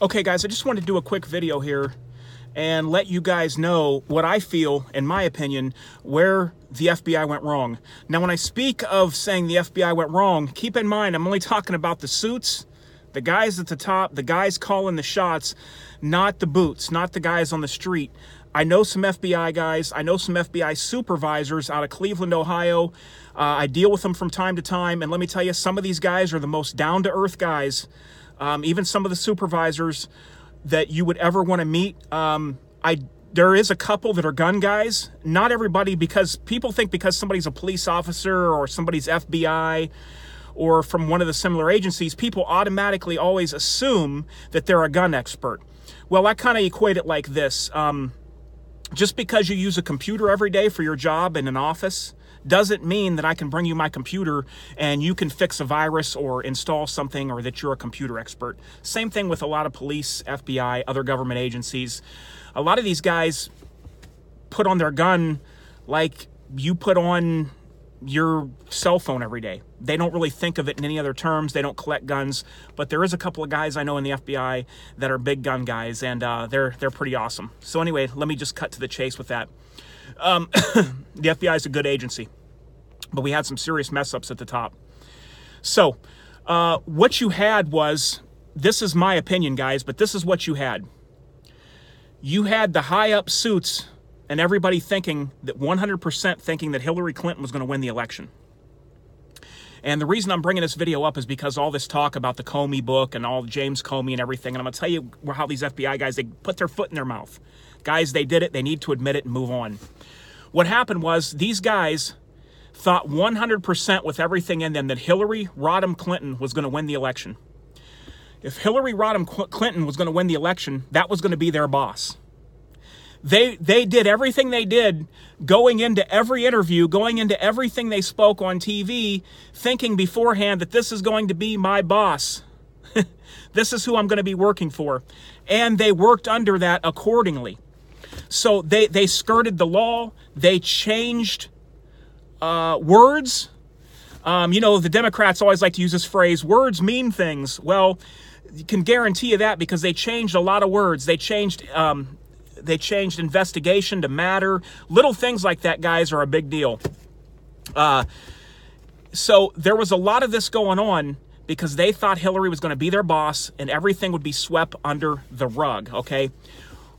Okay, guys, I just wanted to do a quick video here and let you guys know what I feel, in my opinion, where the FBI went wrong. Now, when I speak of saying the FBI went wrong, keep in mind, I'm only talking about the suits, the guys at the top, the guys calling the shots, not the boots, not the guys on the street. I know some FBI guys. I know some FBI supervisors out of Cleveland, Ohio. I deal with them from time to time, and let me tell you, some of these guys are the most down-to-earth guys. Even some of the supervisors that you would ever want to meet. There is a couple that are gun guys. Not everybody, because people think because somebody's a police officer or somebody's FBI or from one of the similar agencies, people automatically always assume that they're a gun expert. Well, I kind of equate it like this. Just because you use a computer every day for your job in an office doesn't mean that I can bring you my computer and you can fix a virus or install something, or that you're a computer expert. Same thing with a lot of police, FBI, other government agencies. A lot of these guys put on their gun like you put on your cell phone every day. They don't really think of it in any other terms. They don't collect guns, but there is a couple of guys I know in the FBI that are big gun guys, and they're pretty awesome. So anyway, let me just cut to the chase with that. The FBI is a good agency, but we had some serious mess ups at the top. So what you had was, this is my opinion, guys, but this is what you had. You had the high up suits and everybody thinking that 100% thinking that Hillary Clinton was going to win the election. And the reason I'm bringing this video up is because all this talk about the Comey book and all James Comey and everything, and I'm going to tell you how these FBI guys, they put their foot in their mouth. Guys, they did it. They need to admit it and move on. What happened was, these guys thought 100% with everything in them that Hillary Rodham Clinton was going to win the election. If Hillary Rodham Clinton was going to win the election, that was going to be their boss. They did everything they did, going into every interview, going into everything they spoke on TV, thinking beforehand that this is going to be my boss. This is who I'm going to be working for. And they worked under that accordingly. So they skirted the law. They changed words. You know, the Democrats always like to use this phrase, words mean things. Well, you can guarantee you that, because they changed a lot of words. They changed investigation to matter. Little things like that, guys, are a big deal. So there was a lot of this going on because they thought Hillary was going to be their boss and everything would be swept under the rug, okay?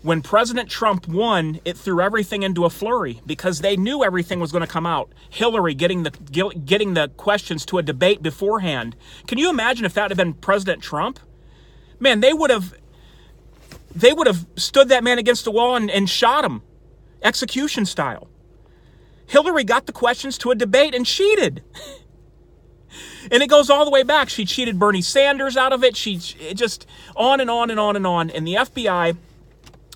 When President Trump won, it threw everything into a flurry because they knew everything was going to come out. Hillary getting the questions to a debate beforehand. Can you imagine if that had been President Trump? Man, they would have stood that man against the wall and shot him, execution style. Hillary got the questions to a debate and cheated. And it goes all the way back. She cheated Bernie Sanders out of it. It just on and on and on and on. And the FBI,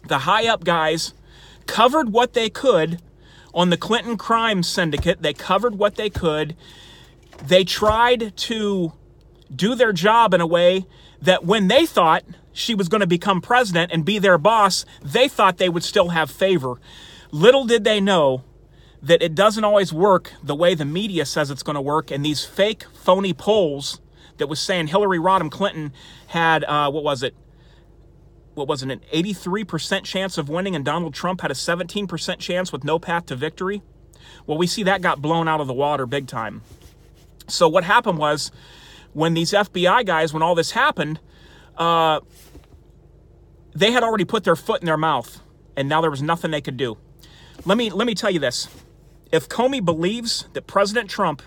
the high-up guys, covered what they could on the Clinton crime syndicate. They covered what they could. They tried to do their job in a way that when they thought she was going to become president and be their boss, they thought they would still have favor. Little did they know that it doesn't always work the way the media says it's going to work. And these fake, phony polls that was saying Hillary Rodham Clinton had, what was it, an 83% chance of winning, and Donald Trump had a 17% chance with no path to victory. Well, we see that got blown out of the water big time. So what happened was, when these FBI guys, when all this happened, they had already put their foot in their mouth, and now there was nothing they could do. Let me tell you this. If Comey believes that President Trump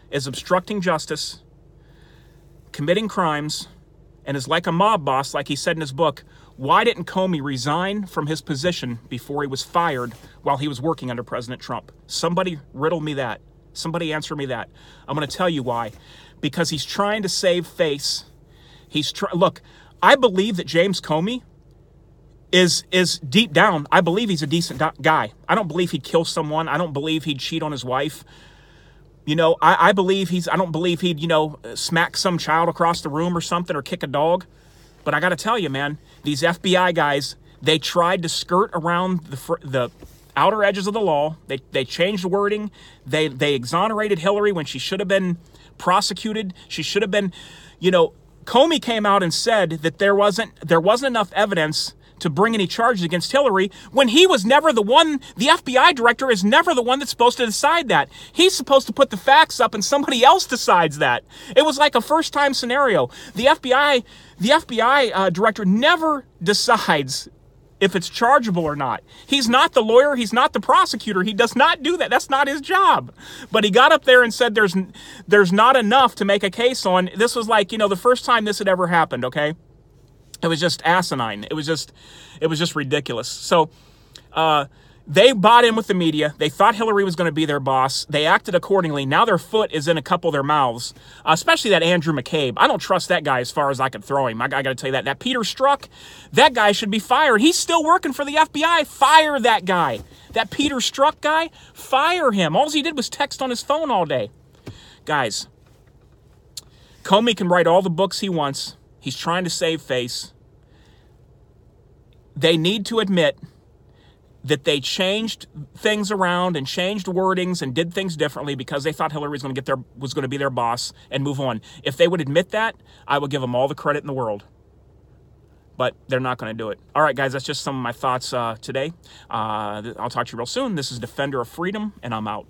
is obstructing justice, committing crimes, and is like a mob boss, like he said in his book, why didn't Comey resign from his position before he was fired while he was working under President Trump? Somebody riddle me that. Somebody answer me that. I'm going to tell you why. Because he's trying to save face. Look, I believe that James Comey is deep down, I believe he's a decent guy. I don't believe he'd kill someone. I don't believe he'd cheat on his wife. You know, I don't believe he'd, you know, smack some child across the room or something, or kick a dog. But I got to tell you, man, these FBI guys, they tried to skirt around the outer edges of the law. They changed the wording. They exonerated Hillary when she should have been prosecuted. She should have been, you know, Comey came out and said that there wasn't enough evidence to bring any charges against Hillary, when he was never the one. The FBI director is never the one that's supposed to decide that. He's supposed to put the facts up and somebody else decides that. It was like a first-time scenario. The FBI director never decides if it's chargeable or not. He's not the lawyer. He's not the prosecutor. He does not do that. That's not his job. But he got up there and said there's not enough to make a case on. This was like, the first time this had ever happened, okay? It was just asinine. It was just ridiculous. So they bought in with the media. They thought Hillary was going to be their boss. They acted accordingly. Now their foot is in a couple of their mouths, especially that Andrew McCabe. I don't trust that guy as far as I could throw him. I got to tell you that. That Peter Strzok, that guy should be fired. He's still working for the FBI. Fire that guy. That Peter Strzok guy, fire him. All he did was text on his phone all day. Guys, Comey can write all the books he wants. He's trying to save face. They need to admit that they changed things around and changed wordings and did things differently because they thought Hillary was going to be their boss and move on. If they would admit that, I would give them all the credit in the world. But they're not going to do it. All right, guys, that's just some of my thoughts today. I'll talk to you real soon. This is Defender of Freedom, and I'm out.